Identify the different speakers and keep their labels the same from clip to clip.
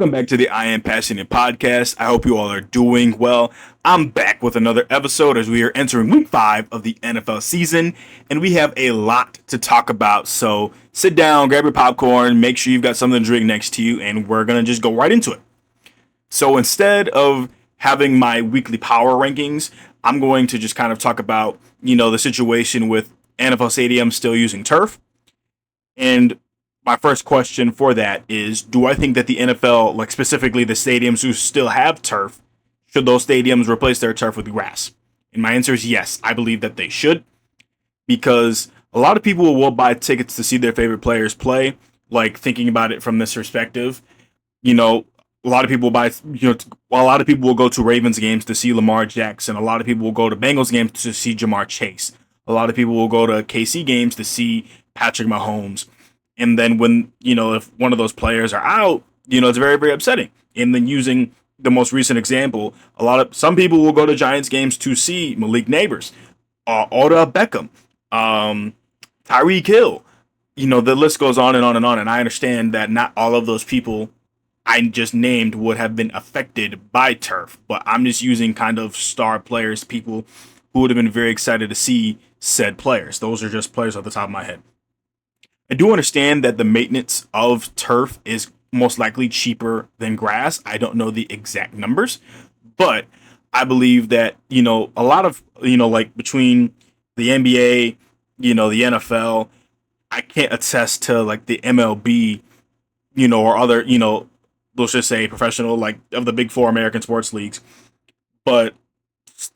Speaker 1: Welcome back to the I Am Passionate podcast. I hope you all are doing well. I'm back with another episode as we are entering week 5 of the NFL season, and we have a lot to talk about. So sit down, grab your popcorn, make sure you've got something to drink next to you, and we're going to just go right into it. So instead of having my weekly power rankings, I'm going to just kind of talk about, the situation with NFL stadiums still using turf. And my first question for that is, do I think that the NFL, like specifically the stadiums who still have turf, should those stadiums replace their turf with grass? And my answer is yes. I believe that they should, because a lot of people will buy tickets to see their favorite players play. Like, thinking about it from this perspective, a lot of people a lot of people will go to Ravens games to see Lamar Jackson. A lot of people will go to Bengals games to see Jamar Chase. A lot of people will go to KC games to see Patrick Mahomes. And then when, if one of those players are out, it's very, very upsetting. And then using the most recent example, some people will go to Giants games to see Malik Neighbors, Odell Beckham, Tyreek Hill. The list goes on and on and on. And I understand that not all of those people I just named would have been affected by turf, but I'm just using kind of star players, people who would have been very excited to see said players. Those are just players off the top of my head. I do understand that the maintenance of turf is most likely cheaper than grass. I don't know the exact numbers, but I believe that, a lot of, like between the NBA, the NFL, I can't attest to like the MLB, or other, let's just say professional, like of the big four American sports leagues. But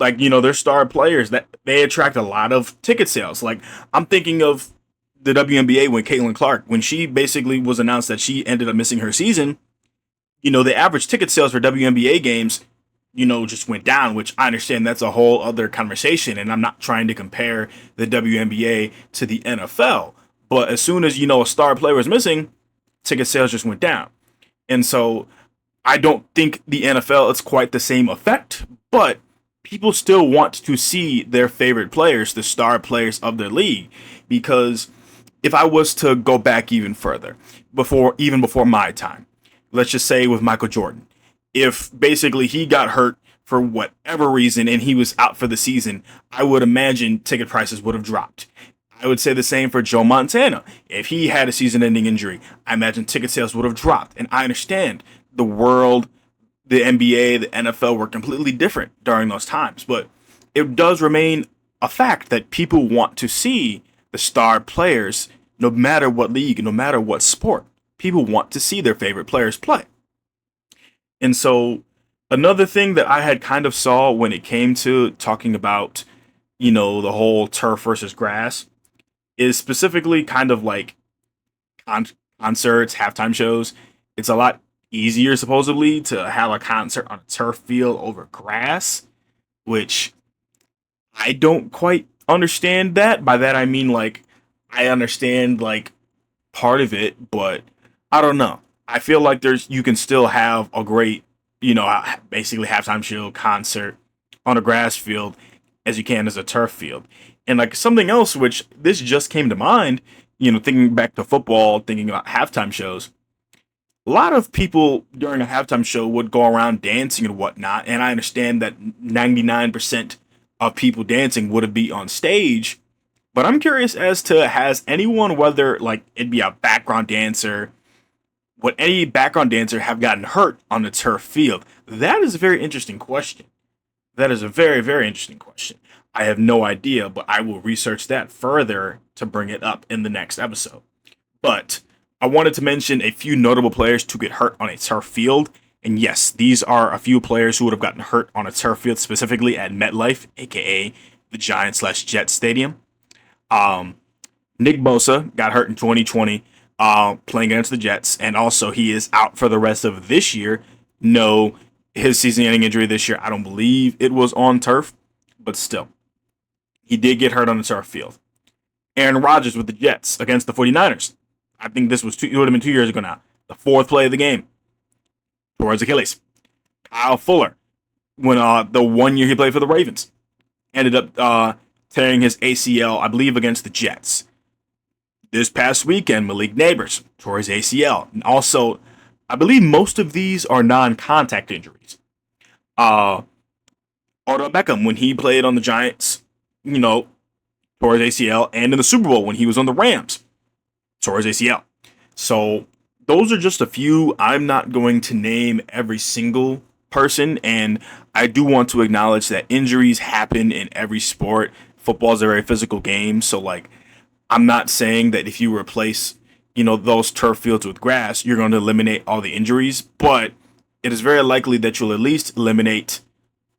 Speaker 1: like, they're star players that they attract a lot of ticket sales. Like, I'm thinking of the WNBA when Caitlin Clark, when she basically was announced that she ended up missing her season, the average ticket sales for WNBA games, just went down, which I understand that's a whole other conversation. And I'm not trying to compare the WNBA to the NFL. But as soon as, a star player was missing, ticket sales just went down. And so I don't think the NFL is quite the same effect, but people still want to see their favorite players, the star players of their league, because if I was to go back even further, before my time, let's just say with Michael Jordan, if basically he got hurt for whatever reason and he was out for the season, I would imagine ticket prices would have dropped. I would say the same for Joe Montana. If he had a season-ending injury, I imagine ticket sales would have dropped. And I understand the world, the NBA, the NFL were completely different during those times, but it does remain a fact that people want to see the star players, no matter what league, no matter what sport. People want to see their favorite players play. And so another thing that I had kind of saw when it came to talking about, the whole turf versus grass is specifically kind of like concerts, halftime shows. It's a lot easier supposedly to have a concert on a turf field over grass, which I don't quite understand that. By that I mean, like, I understand like part of it, but I don't know. I feel like you can still have a great, basically halftime show concert on a grass field as you can as a turf field. And like something else, which this just came to mind, thinking back to football, thinking about halftime shows. A lot of people during a halftime show would go around dancing and whatnot, and I understand that 99% of people dancing would be on stage. But I'm curious as to, has anyone, whether like it'd be a background dancer, would any background dancer have gotten hurt on the turf field? That is a very interesting question. That is a very, very interesting question. I have no idea, but I will research that further to bring it up in the next episode. But I wanted to mention a few notable players to get hurt on a turf field. And yes, these are a few players who would have gotten hurt on a turf field, specifically at MetLife, aka the Giants/Jets Stadium. Nick Bosa got hurt in 2020 playing against the Jets, and also he is out for the rest of this year. No, his season-ending injury this year, I don't believe it was on turf, but still, he did get hurt on the turf field. Aaron Rodgers with the Jets against the 49ers. I think it would have been 2 years ago now. The fourth play of the game, towards Achilles. Kyle Fuller, when the 1 year he played for the Ravens, ended up tearing his ACL, I believe, against the Jets. This past weekend, Malik Neighbors tore his ACL. And also, I believe most of these are non-contact injuries. Uh, Odell Beckham, when he played on the Giants, you know, tore his ACL, and in the Super Bowl when he was on the Rams, tore his ACL. So those are just a few. I'm not going to name every single person, and I do want to acknowledge that injuries happen in every sport. Football is a very physical game, so like I'm not saying that if you replace, those turf fields with grass, you're going to eliminate all the injuries, but it is very likely that you'll at least eliminate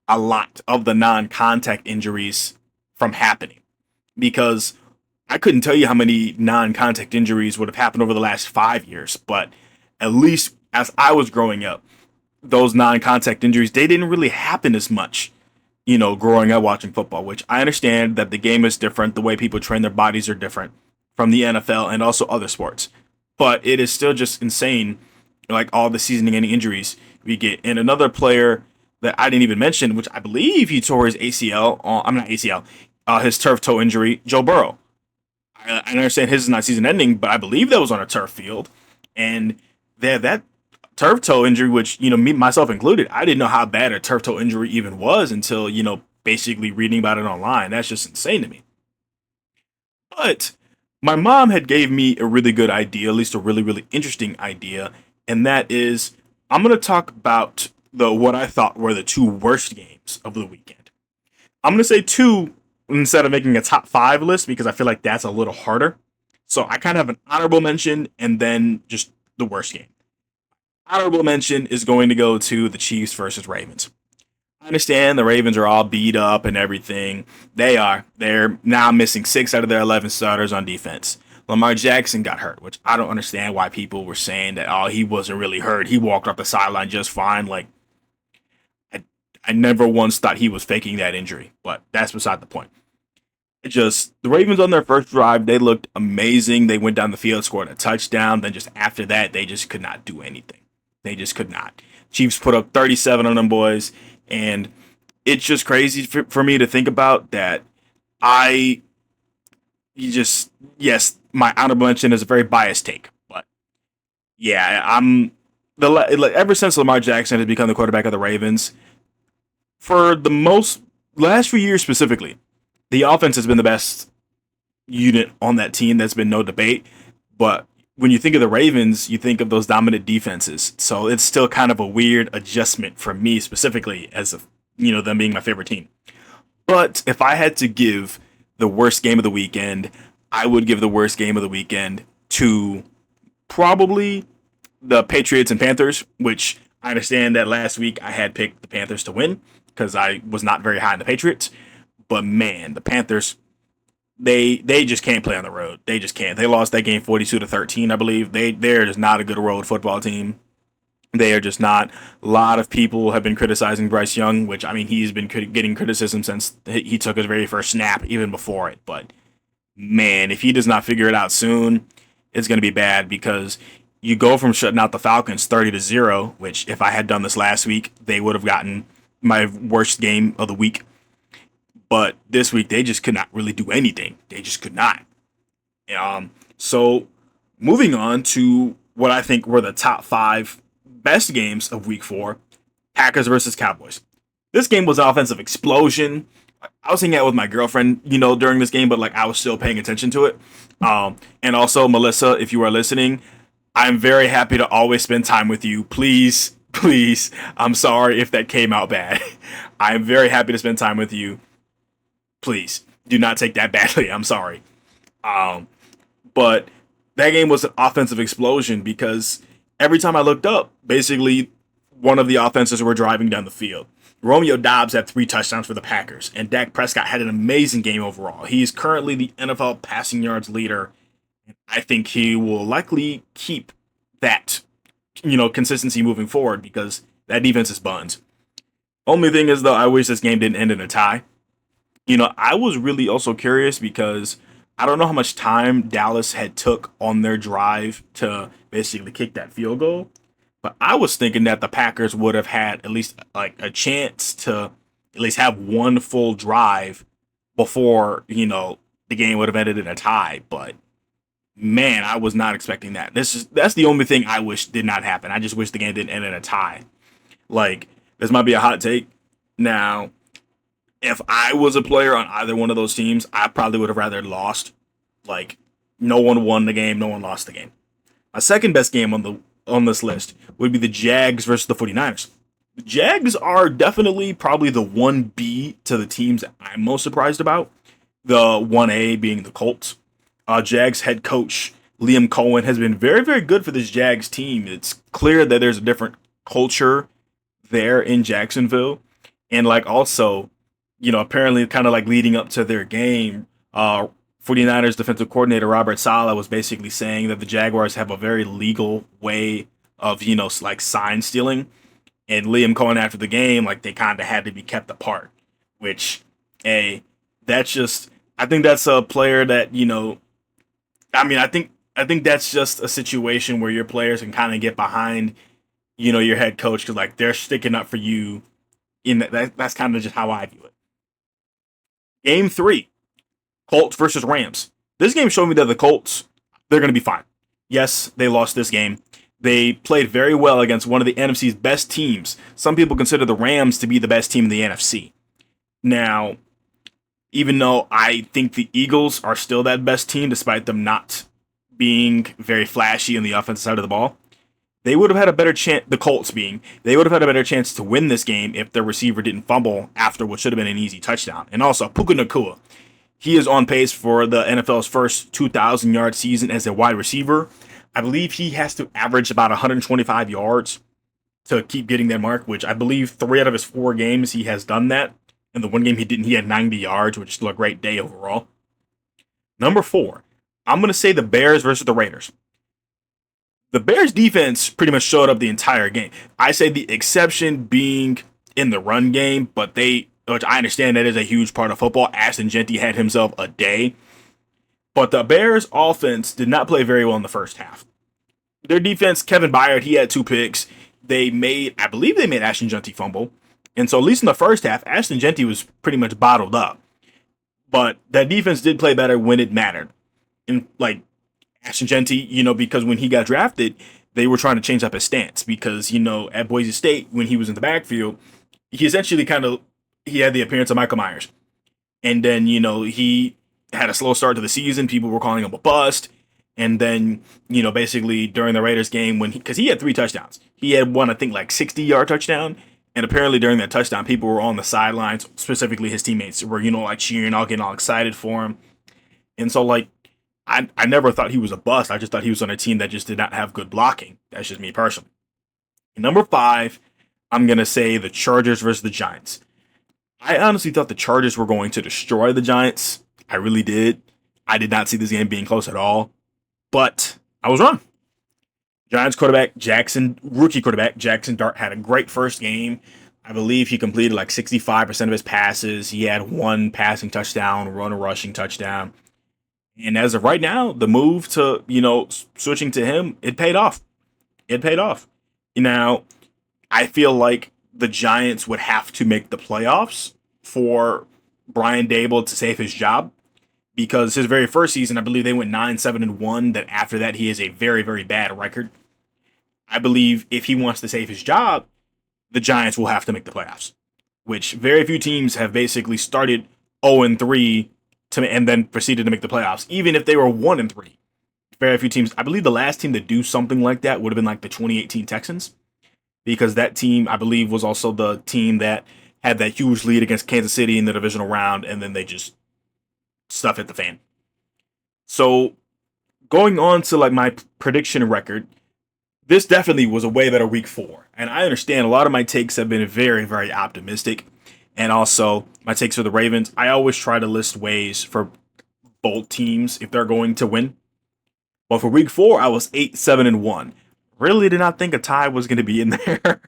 Speaker 1: a lot of the non-contact injuries from happening because I couldn't tell you how many non-contact injuries would have happened over the last 5 years, but at least as I was growing up, those non-contact injuries, they didn't really happen as much, growing up watching football, which I understand that the game is different, the way people train their bodies are different from the NFL and also other sports. But it is still just insane, like all the season-ending injuries we get. And another player that I didn't even mention, which I believe he tore his ACL, I'm not ACL, his turf toe injury, Joe Burrow. I understand his is not season ending, but I believe that was on a turf field. And that turf toe injury, which, me, myself included, I didn't know how bad a turf toe injury even was until, basically reading about it online. That's just insane to me. But my mom had gave me a really good idea, at least a really, really interesting idea. And that is, I'm going to talk about what I thought were the two worst games of the weekend. I'm going to say two instead of making a top five list because I feel like that's a little harder. So I kind of have an honorable mention and then just the worst game. Honorable mention is going to go to the Chiefs versus Ravens. I understand the Ravens are all beat up and everything. They are. They're now missing 6 out of their 11 starters on defense. Lamar Jackson got hurt, which I don't understand why people were saying that, oh, he wasn't really hurt. He walked off the sideline just fine. Like, I never once thought he was faking that injury, but that's beside the point. It just, the Ravens on their first drive, they looked amazing. They went down the field, scored a touchdown. Then just after that, they just could not do anything. They just could not. Chiefs put up 37 on them boys, and it's just crazy for me to think about that. I, yes, my honorable mention is a very biased take, but yeah, ever since Lamar Jackson has become the quarterback of the Ravens, for the last few years specifically, the offense has been the best unit on that team. That's been no debate. But when you think of the Ravens, you think of those dominant defenses. So it's still kind of a weird adjustment for me specifically as them being my favorite team. But if I had to give the worst game of the weekend, I would give the worst game of the weekend to probably the Patriots and Panthers, which I understand that last week I had picked the Panthers to win because I was not very high on the Patriots. But man, the Panthers, they just can't play on the road. They just can't. They lost that game 42-13, I believe. They're just not a good road football team. They are just not. A lot of people have been criticizing Bryce Young, which I mean he's been getting criticism since he took his very first snap, even before it. But man, if he does not figure it out soon, it's going to be bad because you go from shutting out the Falcons 30-0, which if I had done this last week, they would have gotten my worst game of the week. But this week, they just could not really do anything. They just could not. So moving on to what I think were the top five best games of week 4, Packers versus Cowboys. This game was an offensive explosion. I was hanging out with my girlfriend, during this game, but like I was still paying attention to it. And also, Melissa, if you are listening, I'm very happy to always spend time with you. Please, please, I'm sorry if that came out bad. I'm very happy to spend time with you. Please do not take that badly. I'm sorry. But that game was an offensive explosion because every time I looked up, basically one of the offenses were driving down the field. Romeo Doubs had 3 touchdowns for the Packers, and Dak Prescott had an amazing game overall. He's currently the NFL passing yards leader. I think he will likely keep that, consistency moving forward because that defense is buns. Only thing is, though, I wish this game didn't end in a tie. I was really also curious because I don't know how much time Dallas had took on their drive to basically kick that field goal, but I was thinking that the Packers would have had at least like a chance to at least have one full drive before, the game would have ended in a tie, but Man, I was not expecting that. That's the only thing I wish did not happen. I just wish the game didn't end in a tie. Like, this might be a hot take. Now, if I was a player on either one of those teams, I probably would have rather lost. Like, no one won the game, no one lost the game. My second best game on this list would be the Jags versus the 49ers. The Jags are definitely probably the 1B to the teams that I'm most surprised about. The 1A being the Colts. Jags head coach Liam Cohen has been very, very good for this Jags team. It's clear that there's a different culture there in Jacksonville. And like also, apparently kind of like leading up to their game, 49ers defensive coordinator Robert Saleh was basically saying that the Jaguars have a very legal way of, like sign stealing. And Liam Cohen after the game, like they kind of had to be kept apart, which, that's just, I think that's a player that, I think that's just a situation where your players can kind of get behind, your head coach because like they're sticking up for you. That's kind of just how I view it. Game 3, Colts versus Rams. This game showed me that the Colts, they're going to be fine. Yes, they lost this game. They played very well against one of the NFC's best teams. Some people consider the Rams to be the best team in the NFC. Now, even though I think the Eagles are still that best team, despite them not being very flashy on the offensive side of the ball, they would have had a better chance, the Colts being, they would have had a better chance to win this game if their receiver didn't fumble after what should have been an easy touchdown. And also, Puka Nacua, he is on pace for the NFL's first 2,000-yard season as a wide receiver. I believe he has to average about 125 yards to keep getting that mark, which I believe 3 out of his 4 games he has done that. In the one game he didn't, he had 90 yards, which is still a great day overall. Number 4, I'm going to say the Bears versus the Raiders. The Bears defense pretty much showed up the entire game. I say the exception being in the run game, but which I understand that is a huge part of football. Ashton Jeanty had himself a day. But the Bears offense did not play very well in the first half. Their defense, Kevin Byard, he had 2 picks. I believe they made Ashton Jeanty fumble. And so at least in the first half, Ashton Jeanty was pretty much bottled up. But that defense did play better when it mattered. And like Ashton Jeanty, because when he got drafted, they were trying to change up his stance because, at Boise State, when he was in the backfield, he essentially he had the appearance of Michael Myers. And then, he had a slow start to the season. People were calling him a bust. And then, basically during the Raiders game, because he had 3 touchdowns, he had one, I think, like 60-yard touchdown. And apparently during that touchdown, people were on the sidelines, specifically his teammates, were, like cheering, all getting all excited for him. And so, like, I never thought he was a bust. I just thought he was on a team that just did not have good blocking. That's just me personally. Number 5, I'm going to say the Chargers versus the Giants. I honestly thought the Chargers were going to destroy the Giants. I really did. I did not see this game being close at all. But I was wrong. Giants rookie quarterback Jackson Dart had a great first game. I believe he completed like 65% of his passes. He had 1 passing touchdown, 1 rushing touchdown. And as of right now, the move to, switching to him, it paid off. It paid off. Now, I feel like the Giants would have to make the playoffs for Brian Daboll to save his job. Because his very first season, I believe they went 9-7-1. That after that, he has a very, very bad record. I believe if he wants to save his job, the Giants will have to make the playoffs. Which very few teams have basically started 0-3 and then proceeded to make the playoffs, even if they were 1-3. Very few teams. I believe the last team to do something like that would have been like the 2018 Texans, because that team, I believe, was also the team that had that huge lead against Kansas City in the divisional round, and then they just stuff hit the fan. So going on to like my prediction record, this definitely was a way better week 4. And I understand a lot of my takes have been very, very optimistic. And also my takes for the Ravens, I always try to list ways for both teams if they're going to win. But for week 4, I was 8-7-1. Really did not think a tie was going to be in there.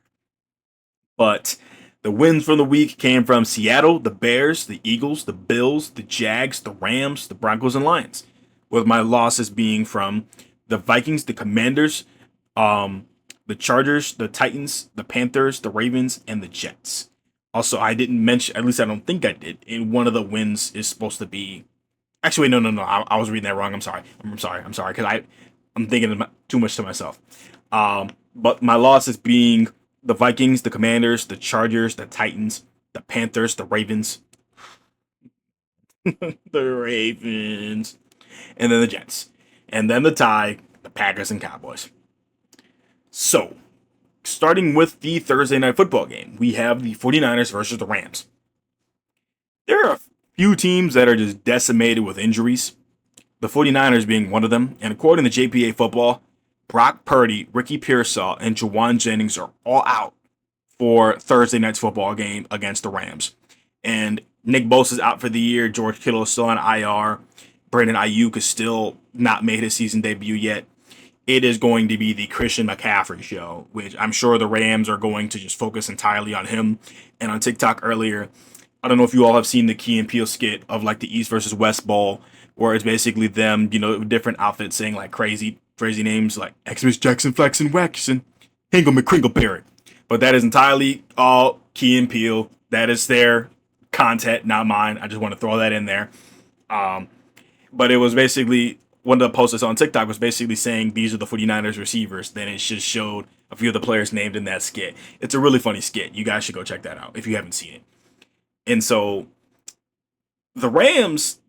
Speaker 1: But the wins from the week came from Seattle, the Bears, the Eagles, the Bills, the Jags, the Rams, the Broncos, and Lions. With my losses being from the Vikings, the Commanders, the Chargers, the Titans, the Panthers, the Ravens, and the Jets. Also, I didn't mention, at least I don't think I did, and one of the wins is supposed to be Actually, wait, no. I was reading that wrong. I'm sorry, because I'm thinking too much to myself. But my losses being the Vikings, the Commanders, the Chargers, the Titans, the Panthers, the Ravens, the Ravens, and then the Jets, and then the tie, the Packers and Cowboys. So, starting with the Thursday night football game, we have the 49ers versus the Rams. There are a few teams that are just decimated with injuries, the 49ers being one of them, and according to JPA Football, Brock Purdy, Ricky Pearsall, and Jawan Jennings are all out for Thursday night's football game against the Rams. And Nick Bosa's out for the year. George Kittle is still on IR. Brandon Ayuk is still not made his season debut yet. It is going to be the Christian McCaffrey show, which I'm sure the Rams are going to just focus entirely on him. And on TikTok earlier, I don't know if you all have seen the Key and Peele skit of like the East versus West Bowl, where it's basically them, different outfits saying like crazy names like Xmas Jackson, Flex, and Waxon, Hingle McCringleberry. But that is entirely all Key and Peele. That is their content, not mine. I just want to throw that in there. But it was basically one of the posts on TikTok was basically saying these are the 49ers receivers. Then it just showed a few of the players named in that skit. It's a really funny skit. You guys should go check that out if you haven't seen it. And so the Rams,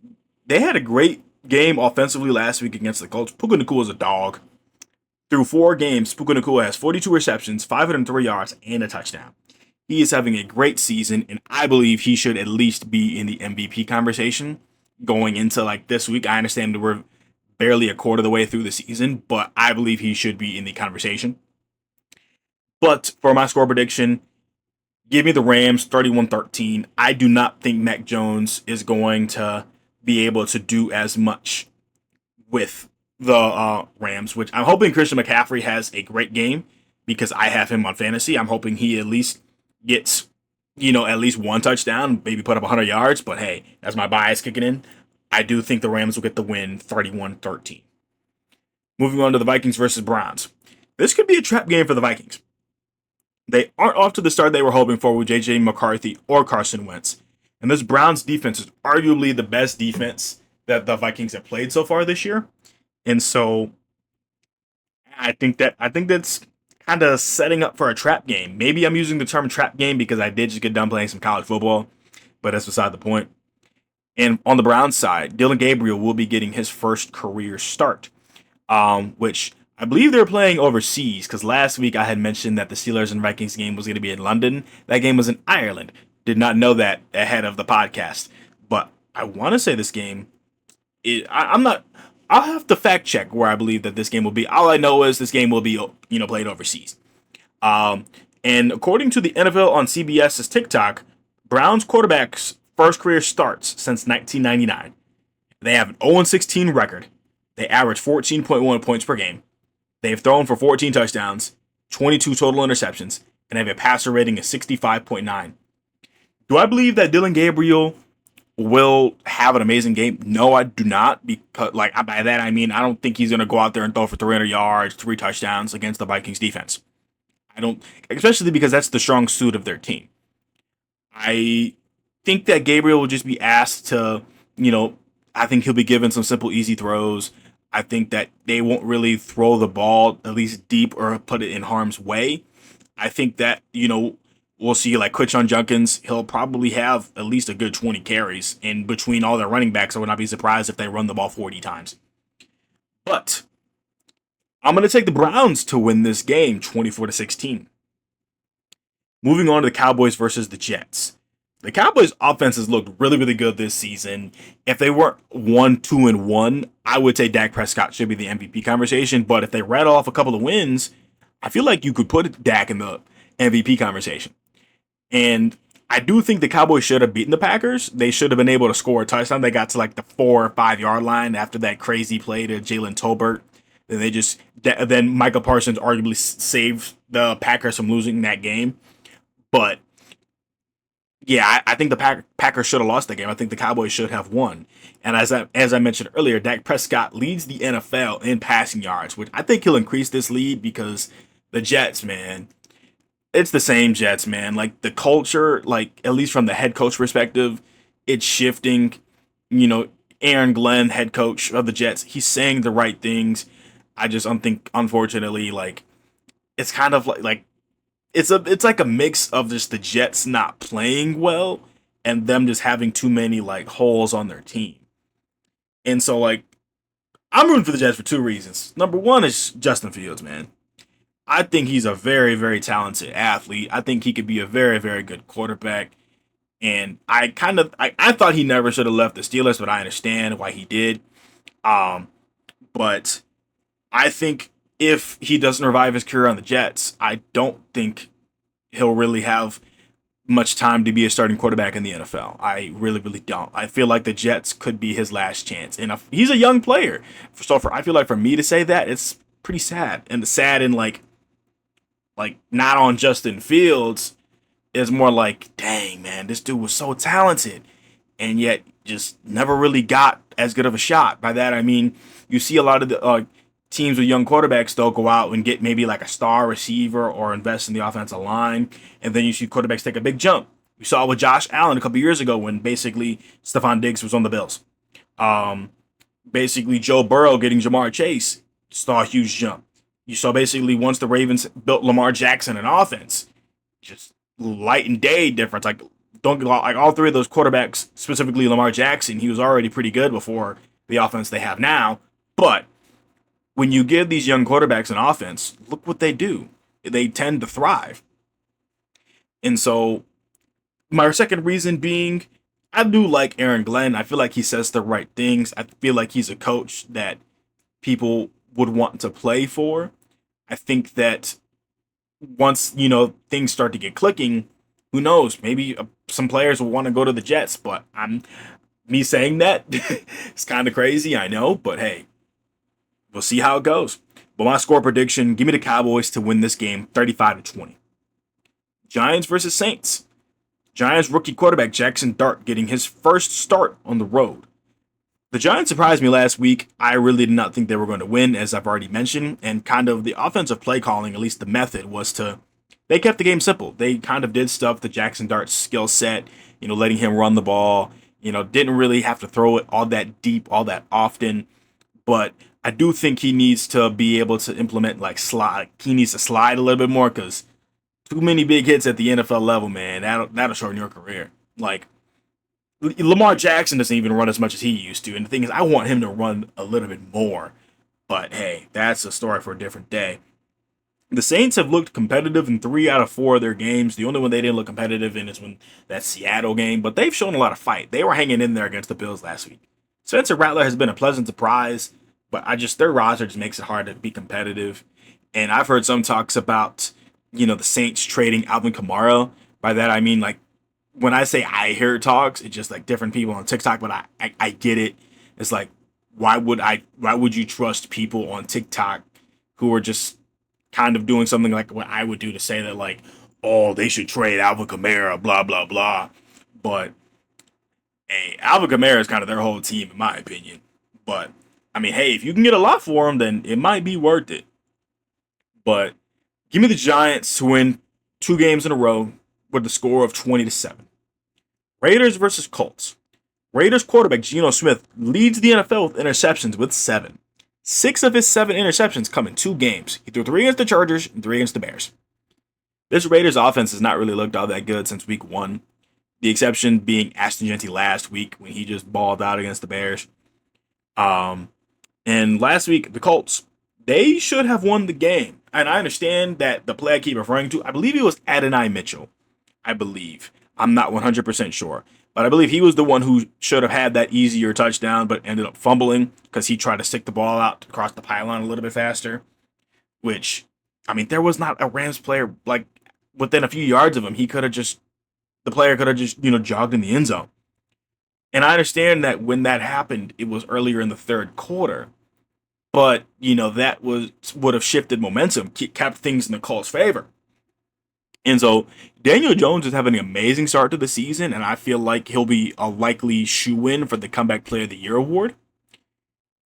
Speaker 1: they had a great game offensively last week against the Colts. Puka Nacua is a dog. Through 4 games, Puka Nacua has 42 receptions, 503 yards, and a touchdown. He is having a great season, and I believe he should at least be in the MVP conversation going into like this week. I understand that we're barely a quarter of the way through the season, but I believe he should be in the conversation. But for my score prediction, give me the Rams 31-13. I do not think Mac Jones is going to be able to do as much with the Rams, which I'm hoping Christian McCaffrey has a great game because I have him on fantasy. I'm hoping he at least gets, at least one touchdown, maybe put up 100 yards. But hey, that's my bias kicking in. I do think the Rams will get the win 31-13. Moving on to the Vikings versus Browns. This could be a trap game for the Vikings. They aren't off to the start they were hoping for with J.J. McCarthy or Carson Wentz. And this Browns defense is arguably the best defense that the Vikings have played so far this year. And so I think that's kind of setting up for a trap game. Maybe I'm using the term trap game because I did just get done playing some college football, but that's beside the point. And on the Browns side, Dylan Gabriel will be getting his first career start, which I believe they're playing overseas because last week I had mentioned that the Steelers and Vikings game was going to be in London. That game was in Ireland. Did not know that ahead of the podcast, but I want to say this game. I'm not. I'll have to fact check where I believe that this game will be. All I know is this game will be, played overseas. And according to the NFL on CBS's TikTok, Browns quarterbacks first career starts since 1999. They have an 0-16 record. They average 14.1 points per game. They've thrown for 14 touchdowns, 22 total interceptions, and have a passer rating of 65.9. Do I believe that Dylan Gabriel will have an amazing game? No, I do not. Because, by that I mean I don't think he's going to go out there and throw for 300 yards, 3 touchdowns against the Vikings defense. I don't, especially because that's the strong suit of their team. I think that Gabriel will just be asked to, I think he'll be given some simple, easy throws. I think that they won't really throw the ball at least deep or put it in harm's way. I think that, we'll see like Quinshon Judkins. He'll probably have at least a good 20 carries. And between all their running backs, I would not be surprised if they run the ball 40 times. But I'm going to take the Browns to win this game 24-16. Moving on to the Cowboys versus the Jets. The Cowboys' offenses looked really, really good this season. If they weren't 1-2-1, I would say Dak Prescott should be the MVP conversation. But if they rattle off a couple of wins, I feel like you could put Dak in the MVP conversation. And I do think the Cowboys should have beaten the Packers. They should have been able to score a touchdown. They got to like the 4 or 5 yard line after that crazy play to Jalen Tolbert. Then Michael Parsons arguably saved the Packers from losing that game. But yeah, I think the Packers should have lost that game. I think the Cowboys should have won. And as I mentioned earlier, Dak Prescott leads the NFL in passing yards, which I think he'll increase this lead because the Jets, man, it's the same Jets, man. Like the culture, like at least from the head coach perspective, it's shifting. Aaron Glenn, head coach of the Jets, he's saying the right things. I just don't think, unfortunately, like it's kind of like it's like a mix of just the Jets not playing well and them just having too many like holes on their team. And so like I'm rooting for the Jets for two reasons. Number one is Justin Fields, man. I think he's a very, very talented athlete. I think he could be a very, very good quarterback. And I thought he never should have left the Steelers, but I understand why he did. Um, but I think if he doesn't revive his career on the Jets, I don't think he'll really have much time to be a starting quarterback in the NFL. I really, really don't. I feel like the Jets could be his last chance. And if, he's a young player. I feel like for me to say that, it's pretty sad. And sad in like not on Justin Fields is more like, dang, man, this dude was so talented and yet just never really got as good of a shot. By that, I mean, you see a lot of the teams with young quarterbacks, they'll go out and get maybe like a star receiver or invest in the offensive line, and then you see quarterbacks take a big jump. We saw it with Josh Allen a couple years ago when basically Stephon Diggs was on the Bills. Basically, Joe Burrow getting Jamar Chase saw a huge jump. You saw basically once the Ravens built Lamar Jackson an offense, just light and day difference. Like don't like all three of those quarterbacks, specifically Lamar Jackson, he was already pretty good before the offense they have now. But when you give these young quarterbacks an offense, look what they do. They tend to thrive. And so my second reason being, I do like Aaron Glenn. I feel like he says the right things. I feel like he's a coach that people would want to play for. I think that once, things start to get clicking, who knows? Maybe some players will want to go to the Jets, but me saying that, it's kind of crazy, I know, but hey, we'll see how it goes. But my score prediction, give me the Cowboys to win this game 35-20. Giants versus Saints. Giants rookie quarterback Jackson Dart getting his first start on the road. The Giants surprised me last week. I really did not think they were going to win, as I've already mentioned. And kind of the offensive play calling, at least the method, was they kept the game simple. They kind of did stuff, the Jackson Dart's skill set, letting him run the ball, didn't really have to throw it all that deep, all that often. But I do think he needs to be able to implement slide. He needs to slide a little bit more because too many big hits at the NFL level, man. That'll shorten your career. Like Lamar Jackson doesn't even run as much as he used to, and the thing is, I want him to run a little bit more. But hey, that's a story for a different day. The Saints have looked competitive in 3 out of 4 of their games. The only one they didn't look competitive in is when that Seattle game, but they've shown a lot of fight. They were hanging in there against the Bills last week. Spencer Rattler has been a pleasant surprise, but their roster just makes it hard to be competitive. And I've heard some talks about, the Saints trading Alvin Kamara. By that, I mean, when I say I hear talks, it's just like different people on TikTok, but I get it. It's like, why would you trust people on TikTok who are just kind of doing something like what I would do to say that like, oh, they should trade Alvin Kamara, blah, blah, blah. But hey, Alvin Kamara is kind of their whole team, in my opinion. But I mean, hey, if you can get a lot for him, then it might be worth it. But give me the Giants to win 2 games in a row with the score of 20-7. Raiders versus Colts. Raiders quarterback Geno Smith leads the NFL with interceptions with 7. 6 of his 7 interceptions come in 2 games. He threw 3 against the Chargers and 3 against the Bears. This Raiders offense has not really looked all that good since week 1. The exception being Ashton Jeanty last week when he just balled out against the Bears. And last week, the Colts, they should have won the game. And I understand that the play I keep referring to, I believe it was Adonai Mitchell. I believe. I'm not 100% sure. But I believe he was the one who should have had that easier touchdown, but ended up fumbling because he tried to stick the ball out across the pylon a little bit faster. Which, I mean, there was not a Rams player, within a few yards of him. The player could have just, jogged in the end zone. And I understand that when that happened, it was earlier in the third quarter. But, that would have shifted momentum, kept things in the Colts' favor. And so Daniel Jones is having an amazing start to the season, and I feel like he'll be a likely shoe-in for the Comeback Player of the Year award.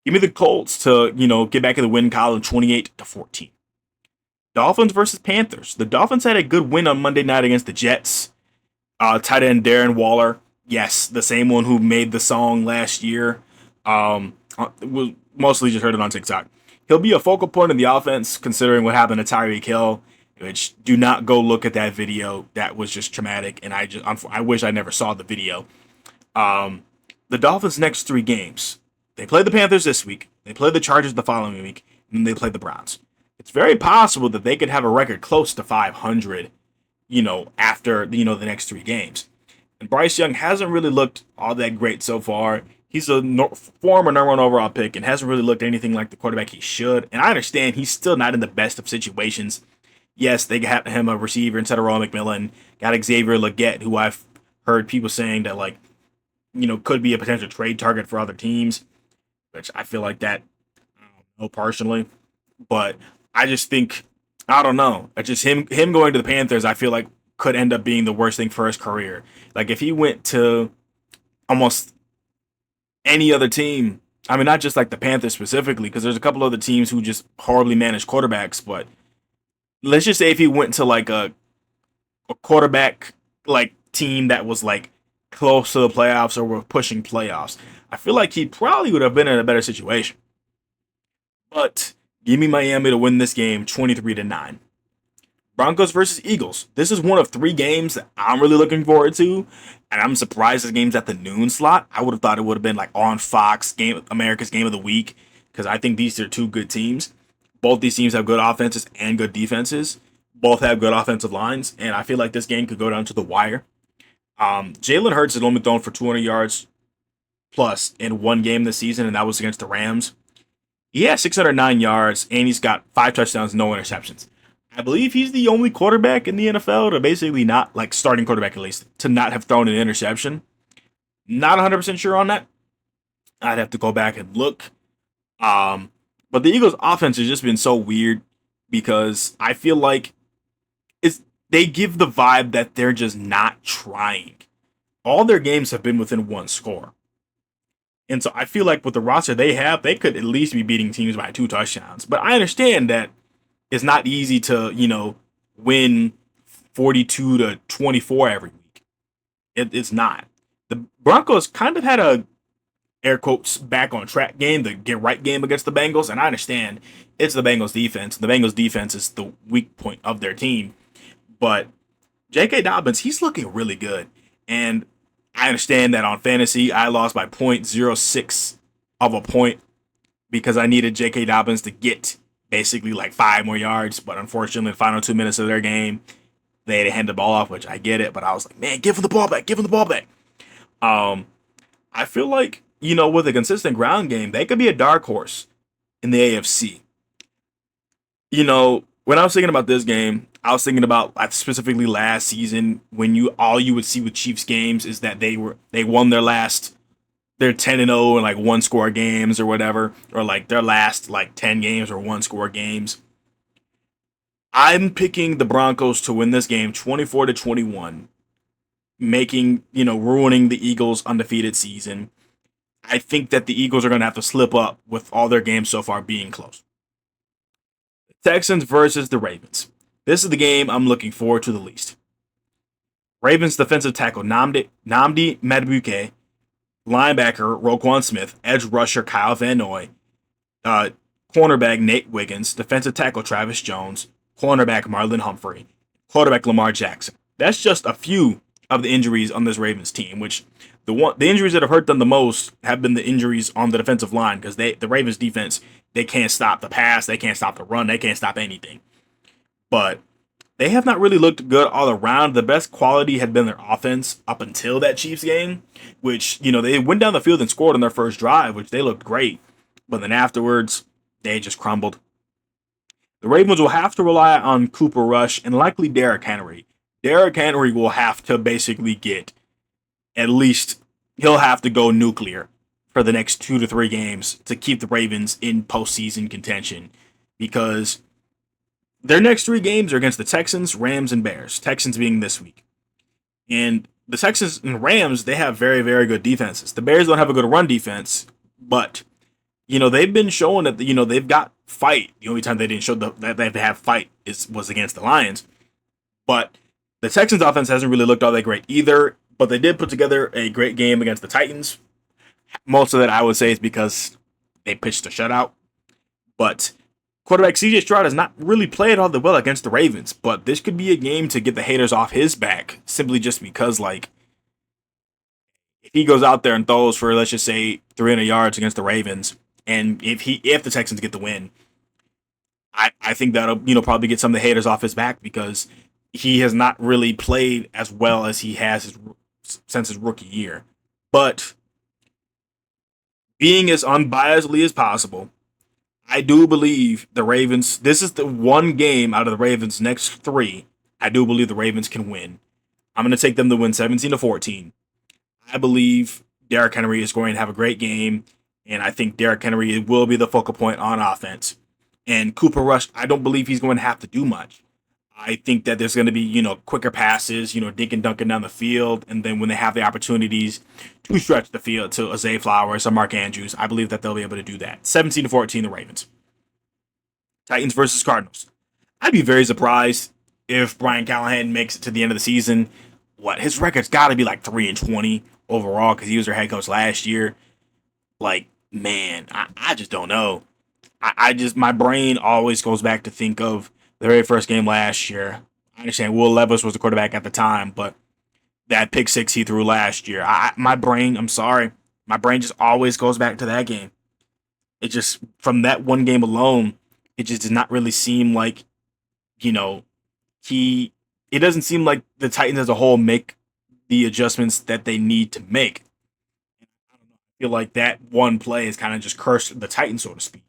Speaker 1: Give me the Colts to, get back in the win column 28-14. Dolphins versus Panthers. The Dolphins had a good win on Monday night against the Jets. Tight end Darren Waller. Yes, the same one who made the song last year. Was mostly just heard it on TikTok. He'll be a focal point in the offense, considering what happened to Tyreek Hill. Which do not go look at that video. That was just traumatic, and I wish I never saw the video. Um, the Dolphins' next three games, they play the Panthers this week, they play the Chargers the following week, and then they play the Browns. It's very possible that they could have a record close to 500, after the next three games. And Bryce Young hasn't really looked all that great so far. He's a former number one overall pick and hasn't really looked anything like the quarterback he should. And I understand he's still not in the best of situations. Yes, they got him a receiver instead of Roy McMillan. Got Xavier Legette, who I've heard people saying that could be a potential trade target for other teams, which I feel like that, I don't know personally. But I just think, I don't know. It's just him going to the Panthers, I feel like could end up being the worst thing for his career. Like if he went to almost any other team, I mean, not just like the Panthers specifically, because there's a couple other teams who just horribly manage quarterbacks, but let's just say if he went to like a quarterback like team that was like close to the playoffs or were pushing playoffs, I feel like he probably would have been in a better situation. But give me Miami to win this game 23-9. Broncos versus Eagles. This is one of three games that I'm really looking forward to, and I'm surprised this game's at the noon slot. I would have thought it would have been like on Fox, America's Game of the Week, because I think these are two good teams. Both these teams have good offenses and good defenses. Both have good offensive lines, and I feel like this game could go down to the wire. Jalen Hurts has only thrown for 200 yards plus in one game this season, and that was against the Rams. He has 609 yards, and he's got 5 touchdowns, no interceptions. I believe he's the only quarterback in the NFL to basically not, like starting quarterback at least, to not have thrown an interception. Not 100% sure on that. I'd have to go back and look. But the Eagles' offense has just been so weird because I feel like they give the vibe that they're just not trying. All their games have been within one score. And so I feel like with the roster they have, they could at least be beating teams by 2 touchdowns. But I understand that it's not easy to, win 42-24 every week. It's not. The Broncos kind of had a air quotes back on track game, the get right game against the Bengals, and I understand it's the Bengals defense. The Bengals defense is the weak point of their team. But J.K. Dobbins, he's looking really good. And I understand that on fantasy, I lost by 0.06 of a point because I needed J.K. Dobbins to get basically like 5 more yards. But unfortunately, the final 2 minutes of their game, they had to hand the ball off, which I get it. But I was like, man, give him the ball back. Give him the ball back. I feel like, with a consistent ground game, they could be a dark horse in the AFC. When I was thinking about this game, I was thinking about specifically last season when all you would see with Chiefs games is that they won their 10-0 in like 1-score games or whatever, or like their last like 10 games or 1-score games. I'm picking the Broncos to win this game 24-21, ruining the Eagles' undefeated season. I think that the Eagles are going to have to slip up with all their games so far being close. Texans versus the Ravens. This is the game I'm looking forward to the least. Ravens defensive tackle Nnamdi Madubuike, linebacker Roquan Smith, edge rusher Kyle Van Noy, cornerback Nate Wiggins, defensive tackle Travis Jones, cornerback Marlon Humphrey, quarterback Lamar Jackson. That's just a few of the injuries on this Ravens team, which the injuries that have hurt them the most have been the injuries on the defensive line because the Ravens defense, they can't stop the pass, they can't stop the run, they can't stop anything. But they have not really looked good all around. The best quality had been their offense up until that Chiefs game, which, they went down the field and scored on their first drive, which they looked great. But then afterwards, they just crumbled. The Ravens will have to rely on Cooper Rush and likely Derrick Henry. Derrick Henry will have to basically get at least, he'll have to go nuclear for the next 2 to 3 games to keep the Ravens in postseason contention because their next 3 games are against the Texans, Rams, and Bears. Texans being this week. And the Texans and Rams, they have very, very good defenses. The Bears don't have a good run defense, but, they've been showing that, they've got fight. The only time they didn't show that they have fight was against the Lions. But the Texans offense hasn't really looked all that great either, but they did put together a great game against the Titans. Most of that I would say is because they pitched a shutout. But quarterback CJ Stroud has not really played all that well against the Ravens. But this could be a game to get the haters off his back simply just because, like, if he goes out there and throws for, let's just say, 300 yards against the Ravens, and if the Texans get the win, I think that'll probably get some of the haters off his back because he has not really played as well as he has since his rookie year. But being as unbiasedly as possible, I do believe the Ravens. This is the one game out of the Ravens' next three. I do believe the Ravens can win. I'm going to take them to win 17-14. I believe Derrick Henry is going to have a great game, and I think Derrick Henry will be the focal point on offense. And Cooper Rush, I don't believe he's going to have to do much. I think that there's going to be, quicker passes, dink and dunking down the field. And then when they have the opportunities to stretch the field to Zay Flowers or Mark Andrews, I believe that they'll be able to do that. 17-14, the Ravens. Titans versus Cardinals. I'd be very surprised if Brian Callahan makes it to the end of the season. His record's got to be like 3-20 overall because he was their head coach last year. Like, man, I just don't know. My brain always goes back to think of the very first game last year. I understand Will Levis was the quarterback at the time, but that pick six he threw last year, I'm sorry, my brain just always goes back to that game. It just, from that one game alone, it just did not really seem like, it doesn't seem like the Titans as a whole make the adjustments that they need to make. I feel like that one play has kind of just cursed the Titans, so to speak.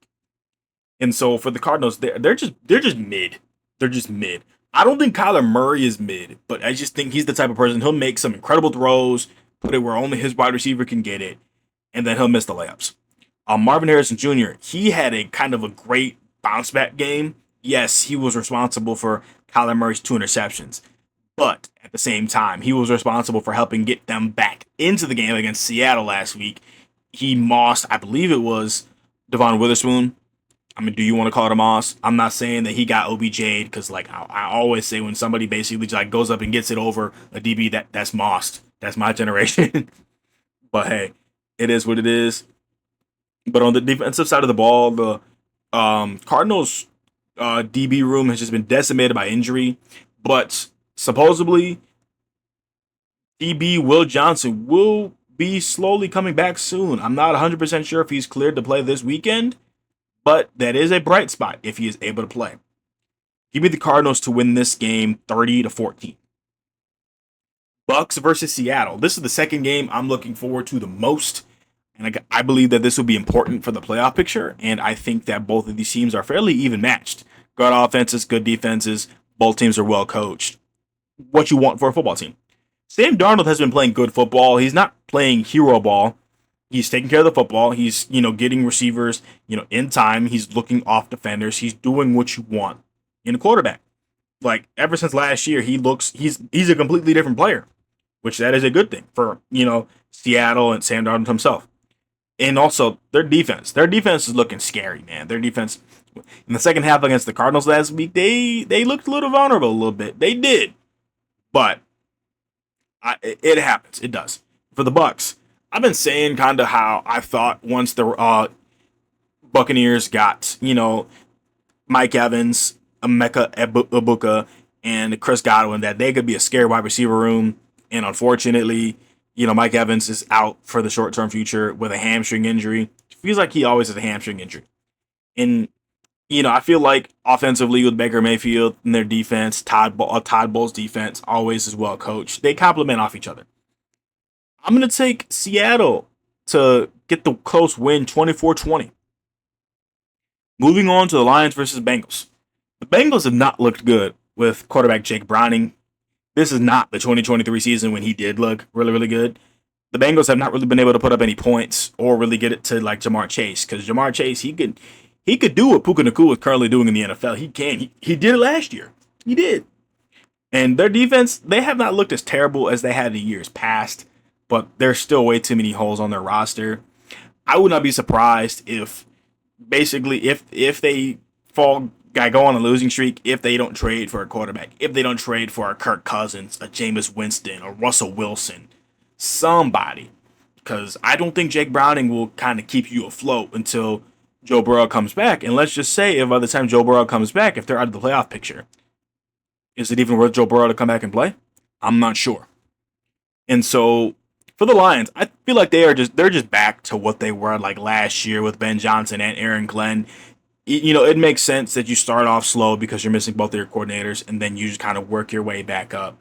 Speaker 1: And so for the Cardinals, they're just mid. They're just mid. I don't think Kyler Murray is mid, but I just think he's the type of person he'll make some incredible throws, put it where only his wide receiver can get it, and then he'll miss the layups. Marvin Harrison Jr., he had a kind of a great bounce back game. Yes, he was responsible for Kyler Murray's 2 interceptions, but at the same time, he was responsible for helping get them back into the game against Seattle last week. He mossed, I believe it was Devon Witherspoon. I mean, do you want to call it a moss? I'm not saying that he got OBJ'd because, like, I always say when somebody basically just, like, goes up and gets it over a DB, that's mossed. That's my generation. But hey, it is what it is. But on the defensive side of the ball, the Cardinals DB room has just been decimated by injury. But supposedly, DB Will Johnson will be slowly coming back soon. I'm not 100% sure if he's cleared to play this weekend, but that is a bright spot if he is able to play. Give me the Cardinals to win this game 30-14. Bucks versus Seattle. This is the second game I'm looking forward to the most. And I believe that this will be important for the playoff picture. And I think that both of these teams are fairly even matched. Good offenses, good defenses. Both teams are well coached. What you want for a football team. Sam Darnold has been playing good football. He's not playing hero ball. He's taking care of the football. He's, getting receivers, in time. He's looking off defenders. He's doing what you want in a quarterback. Like, ever since last year, he's a completely different player, which that is a good thing for, Seattle and Sam Darnold himself. And also their defense. Their defense is looking scary, man. Their defense in the second half against the Cardinals last week, they looked a little vulnerable a little bit. They did. But it happens. It does. For the Bucks, I've been saying kind of how I thought once the Buccaneers got, Mike Evans, Emeka Ibuka, and Chris Godwin, that they could be a scary wide receiver room. And unfortunately, Mike Evans is out for the short-term future with a hamstring injury. It feels like he always has a hamstring injury. And, I feel like offensively with Baker Mayfield and their defense, Todd Bowles' defense, always is well coached. They complement off each other. I'm going to take Seattle to get the close win 24-20. Moving on to the Lions versus Bengals. The Bengals have not looked good with quarterback Jake Browning. This is not the 2023 season when he did look really, really good. The Bengals have not really been able to put up any points or really get it to like Jamar Chase, because Jamar Chase, he could do what Puka Nacua is currently doing in the NFL. He can. He did it last year. He did. And their defense, they have not looked as terrible as they had in years past, but there's still way too many holes on their roster. I would not be surprised if basically if they go on a losing streak, if they don't trade for a quarterback, if they don't trade for a Kirk Cousins, a Jameis Winston, a Russell Wilson, somebody. because I don't think Jake Browning will kind of keep you afloat until Joe Burrow comes back. And let's just say if by the time Joe Burrow comes back, if they're out of the playoff picture, is it even worth Joe Burrow to come back and play? I'm not sure. And so for the Lions, I feel like they're just back to what they were like last year with Ben Johnson and Aaron Glenn. It makes sense that you start off slow because you're missing both of your coordinators, and then you just kind of work your way back up.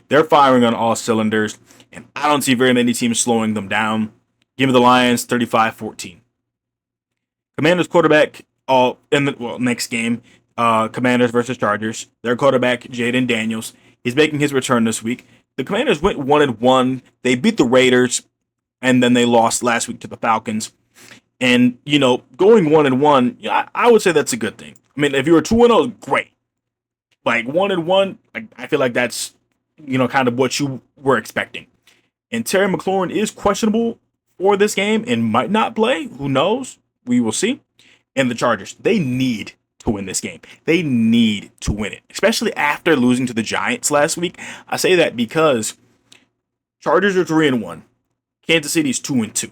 Speaker 1: They're firing on all cylinders, and I don't see very many teams slowing them down. Give me the Lions 35-14. Commanders quarterback next game, Commanders versus Chargers. Their quarterback, Jaden Daniels, he's making his return this week. The Commanders went 1-1. They beat the Raiders, and then they lost last week to the Falcons. And, going 1-1, I would say that's a good thing. I mean, if you were 2-0, great. Like 1-1, I feel like that's, kind of what you were expecting. And Terry McLaurin is questionable for this game and might not play. Who knows? We will see. And the Chargers, they need to win this game. They need to win it, especially after losing to the Giants last week. I say that because Chargers are 3-1. Kansas City's 2-2.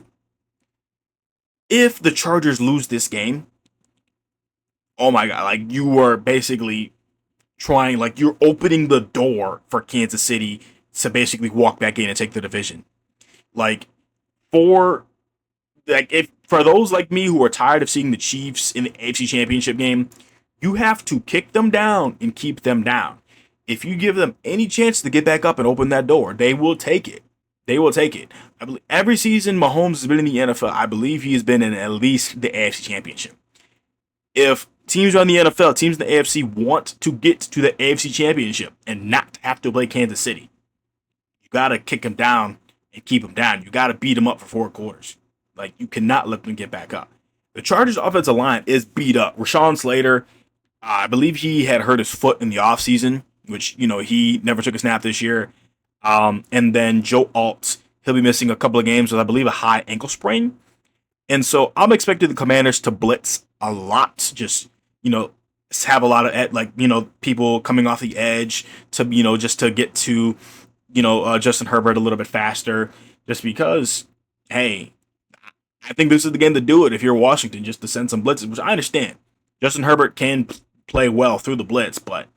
Speaker 1: If the Chargers lose this game, oh my God, like you are basically trying, like you're opening the door for Kansas City to basically walk back in and take the division. For those like me who are tired of seeing the Chiefs in the AFC Championship game, you have to kick them down and keep them down. If you give them any chance to get back up and open that door, they will take it. They will take it. I believe every season Mahomes has been in the NFL, I believe he has been in at least the AFC Championship. If teams around the NFL, teams in the AFC want to get to the AFC Championship and not have to play Kansas City, you got to kick them down and keep them down. You got to beat them up for 4 quarters. Like, you cannot let them get back up. The Chargers' offensive line is beat up. Rashawn Slater, I believe he had hurt his foot in the offseason, which, he never took a snap this year. And then Joe Alt, he'll be missing a couple of games with, I believe, a high ankle sprain. And so I'm expecting the Commanders to blitz a lot, just, have a lot of, people coming off the edge to, just to get to, Justin Herbert a little bit faster, just because, hey, I think this is the game to do it if you're Washington, just to send some blitzes, which I understand. Justin Herbert can play well through the blitz, but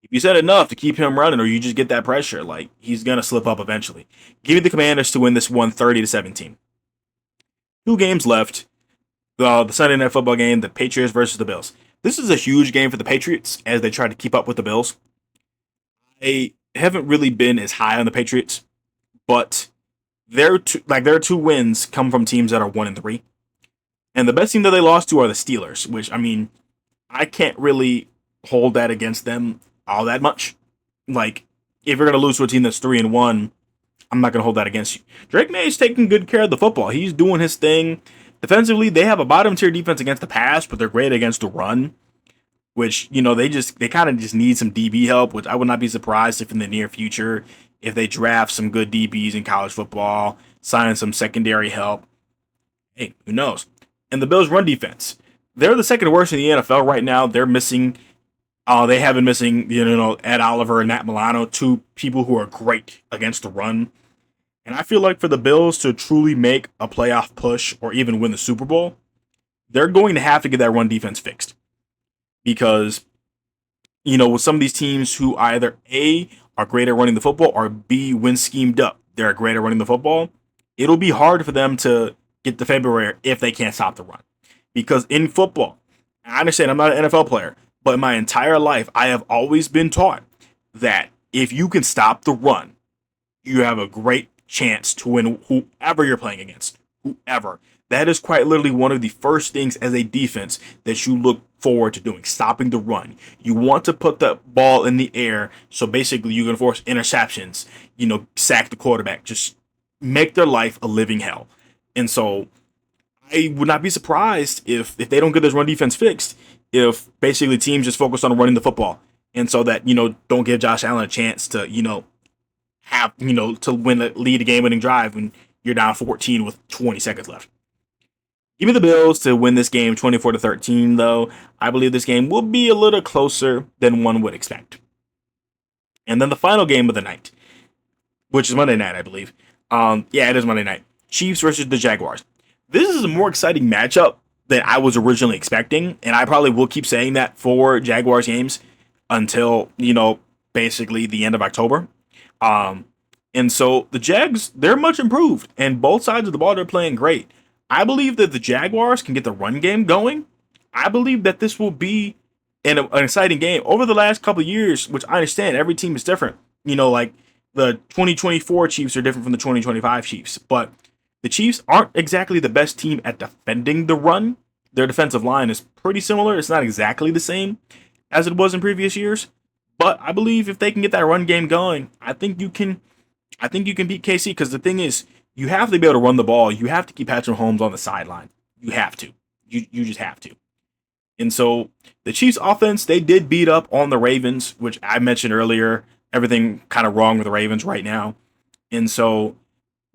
Speaker 1: if you said enough to keep him running or you just get that pressure, like, he's going to slip up eventually. Give me the Commanders to win this one 30-17. 2 games left. The Sunday Night Football game, the Patriots versus the Bills. This is a huge game for the Patriots as they try to keep up with the Bills. I haven't really been as high on the Patriots, but their 2 wins come from teams that are 1-3. And the best team that they lost to are the Steelers, which, I mean, I can't really hold that against them all that much. Like, if you're going to lose to a team that's 3-1, I'm not going to hold that against you. Drake May is taking good care of the football. He's doing his thing. Defensively, they have a bottom tier defense against the pass, but they're great against the run, which, they kind of just need some DB help, which I would not be surprised if in the near future, if they draft some good DBs in college football, sign some secondary help. Hey, who knows? And the Bills' run defense. They're the second worst in the NFL right now. They have been missing, Ed Oliver and Matt Milano, 2 people who are great against the run. And I feel like for the Bills to truly make a playoff push or even win the Super Bowl, they're going to have to get that run defense fixed. Because, with some of these teams who either A, are great at running the football, or B, when schemed up, they're great at running the football, it'll be hard for them to get to February if they can't stop the run. Because in football, I understand I'm not an NFL player, but in my entire life, I have always been taught that if you can stop the run, you have a great chance to win whoever you're playing against. Whoever. That is quite literally one of the first things as a defense that you look forward to doing, stopping the run. You want to put the ball in the air, so basically you can force interceptions, sack the quarterback, just make their life a living hell. And so I would not be surprised if they don't get this run defense fixed, if basically teams just focus on running the football. And so that, don't give Josh Allen a chance to, have, to lead a game-winning drive when you're down 14 with 20 seconds left. Give me the Bills to win this game 24-13, though. I believe this game will be a little closer than one would expect. And then the final game of the night, which is Monday night, I believe. Yeah, it is Monday night. Chiefs versus the Jaguars. This is a more exciting matchup than I was originally expecting, and I probably will keep saying that for Jaguars games until, basically the end of October. And so the Jags, they're much improved, and both sides of the ball, they're playing great. I believe that the Jaguars can get the run game going. I believe that this will be an exciting game. Over the last couple of years, which I understand, every team is different. Like the 2024 Chiefs are different from the 2025 Chiefs, but the Chiefs aren't exactly the best team at defending the run. Their defensive line is pretty similar. It's not exactly the same as it was in previous years, but I believe if they can get that run game going, I think you can beat KC, because the thing is, you have to be able to run the ball. You have to keep Patrick Mahomes on the sideline. You have to. You just have to. And so the Chiefs offense, they did beat up on the Ravens, which I mentioned earlier. Everything kind of wrong with the Ravens right now. And so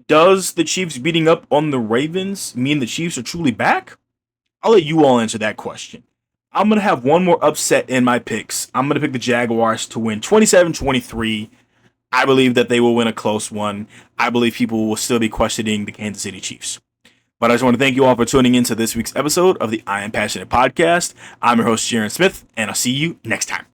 Speaker 1: does the Chiefs beating up on the Ravens mean the Chiefs are truly back? I'll let you all answer that question. I'm going to have one more upset in my picks. I'm going to pick the Jaguars to win 27-23. I believe that they will win a close one. I believe people will still be questioning the Kansas City Chiefs. But I just want to thank you all for tuning into this week's episode of the I Am Passionate podcast. I'm your host, Jaren Smith, and I'll see you next time.